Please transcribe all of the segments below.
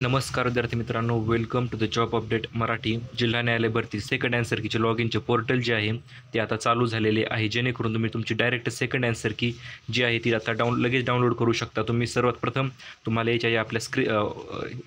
नमस्कार विद्यार्थी मित्रांनो, welcome to the job update Marathi. जिल्हा न्यायालय भरती सेकंड आन्सर कीचे लॉग इनचे पोर्टल जे आहे ते आता चालू झालेले आहे, जेणेकरून तुम्ही तुमची डायरेक्ट सेकंड आन्सर की जी आहे ती आता लगेच डाउनलोड करू शकता. तुम्ही सर्वात प्रथम तुम्हाला या आपल्या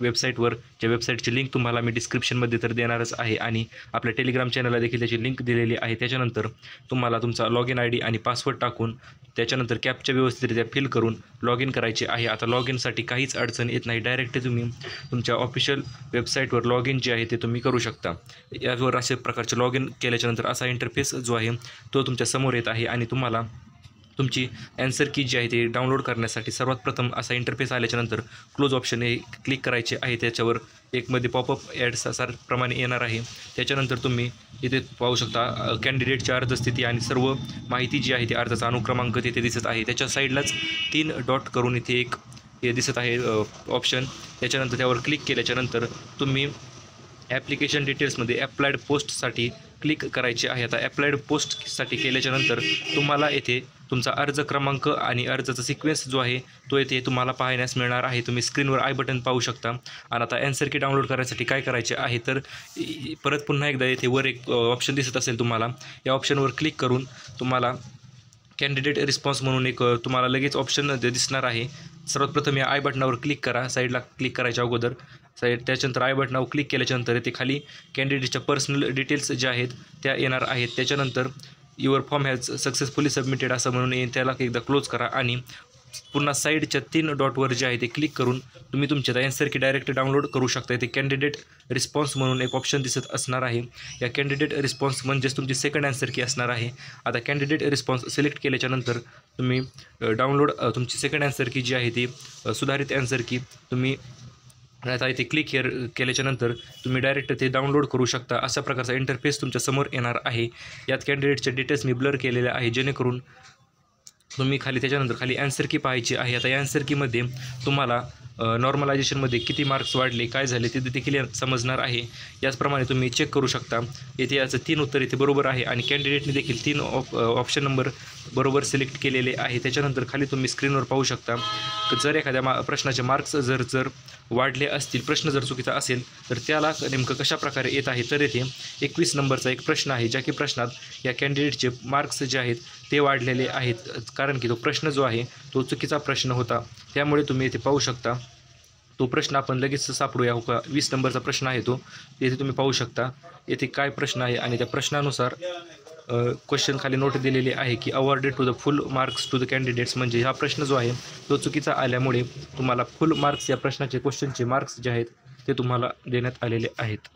वेबसाईटवर ज्या वेबसाईटची लिंक तुम्हाला मी डिस्क्रिप्शनमध्ये तर देणारच आहे आणि आपल्या टेलिग्राम चॅनलला देखील त्याची लिंक दिलेली आहे. त्याच्यानंतर तुम्हाला तुमचा लॉग इन ID आणि पासवर्ड टाकून त्याच्यानंतर कॅपच्या व्यवस्थितरित्या फिल करून लॉग इन करायचे आहे. आता लॉग इनसाठी काहीच अडचण येत नाही, डायरेक्ट तुम्ही तुमच्या ऑफिशियल वेबसाईटवर लॉग इन जे आहे ते तुम्ही करू शकता. यावर अशा प्रकारचे लॉग इन केल्याच्यानंतर असा इंटरफेस जो आहे तो तुमच्या समोर येत आहे आणि तुम्हाला तुमची ॲन्सर की जी आहे ते डाउनलोड करण्यासाठी सर्वात प्रथम असा इंटरफेस आल्याच्यानंतर क्लोज ऑप्शन हे क्लिक करायचे आहे. त्याच्यावर एकमध्ये पॉपअप ॲड्स प्रमाणे येणार आहे. त्याच्यानंतर तुम्ही इथे पाहू शकता कॅन्डिडेटची अर्जस्थिती आणि सर्व माहिती जी आहे ती अर्जाचा अनुक्रमांक तिथे दिसत आहे. त्याच्या साईडलाच 3 डॉट करून इथे एक हे दिसत आहे ऑप्शन. त्याच्यानंतर त्यावर क्लिक केल्याच्यानंतर तुम्ही ॲप्लिकेशन डिटेल्समध्ये अप्लाइड पोस्टसाठी क्लिक करायचे आहे. आता अप्लाइड पोस्टसाठी केल्याच्यानंतर तुम्हाला येथे तुमचा अर्ज क्रमांक आणि अर्जाचा सिक्वेन्स जो आहे तो येथे तुम्हाला पाहण्यास मिळणार आहे. तुम्ही स्क्रीनवर आय बटन पाहू शकता. आणि आता ॲन्सर की डाउनलोड करायसाठी काय करायचे आहे तर परत पुन्हा एकदा येथे वर एक ऑप्शन दिसत असेल तुम्हाला, या ऑप्शनवर क्लिक करून तुम्हाला कॅन्डिडेट रिस्पॉन्स म्हणून एक तुम्हाला लगेच ऑप्शन दिसणार आहे. सर्वात प्रथम या आय बटनावर क्लिक करा, साईडला क्लिक करायच्या अगोदर त्याच्यानंतर आय बटनावर क्लिक केल्याच्यानंतर ते खाली कॅन्डिडेटच्या पर्सनल डिटेल्स ज्या आहेत त्या येणार आहेत. त्याच्यानंतर your form has successfully submitted असं म्हणून त्याला एकदा क्लोज करा आणि पुन्हा साईडच्या 3 डॉटवर जे आहे ते क्लिक करून तुम्ही तुमच्या ॲन्सर की डायरेक्ट डाउनलोड करू शकता. इथे कॅन्डिडेट रिस्पॉन्स म्हणून एक ऑप्शन दिसत असणार आहे. या कॅन्डिडेट रिस्पॉन्स म्हणजेच तुमची सेकंड ॲन्सर की असणार आहे. आता कॅन्डिडेट रिस्पॉन्स सिलेक्ट केल्याच्यानंतर तुम्ही डाउनलोड तुमची सेकंड ॲन्सर की जी आहे ती सुधारित ॲन्सर की तुम्ही आता इथे क्लिक हिअर केल्याच्यानंतर तुम्ही डायरेक्ट ते डाउनलोड करू शकता. अशा प्रकारचा इंटरफेस तुमच्या समोर येणार आहे. यात कॅन्डिडेटचे डिटेल्स मी ब्लर केलेले आहे, जेणेकरून तुम्ही त्याच्यानंतर खाली ॲन्सर की पाहायची आहे. आता या ॲन्सर कीमध्ये तुम्हाला नॉर्मलायझेशनमध्ये किती मार्क्स वाढले, काय झाले ते देखील समजणार आहे. याचप्रमाणे तुम्ही चेक करू शकता. येथे याचं 3 उत्तर इथे बरोबर आहे आणि कॅन्डिडेटने देखील 3 ऑप्शन नंबर बरोबर सिलेक्ट केलेले आहे. त्याच्यानंतर खाली तुम्ही स्क्रीनवर पाहू शकता जर एखाद्या प्रश्नाचे मार्क्स जर वाढले असतील, प्रश्न जर चुकीचा असेल तर त्याला नेमकं कशा प्रकारे येत आहे तर येथे 21 नंबरचा एक प्रश्न आहे, ज्या की प्रश्नात या कॅन्डिडेटचे मार्क्स जे आहेत ते वाढलेले आहेत, कारण की तो प्रश्न जो आहे तो चुकीचा प्रश्न होता. त्यामुळे तुम्ही येथे पाहू शकता तो प्रश्न आपण लगेच सापडूया. 20 नंबरचा प्रश्न आहे तो येथे तुम्ही पाहू शकता. येथे काय प्रश्न आहे आणि त्या प्रश्नानुसार क्वेश्चन खाली नोट दिलेली आहे की awarded to the full marks to the candidates, म्हणजे हा प्रश्न जो आहे तो चुकीचा आल्यामुळे तुम्हाला फुल मार्क्स या प्रश्नाचे क्वेश्चनचे मार्क्स जे आहेत ते तुम्हाला देण्यात आलेले आहेत.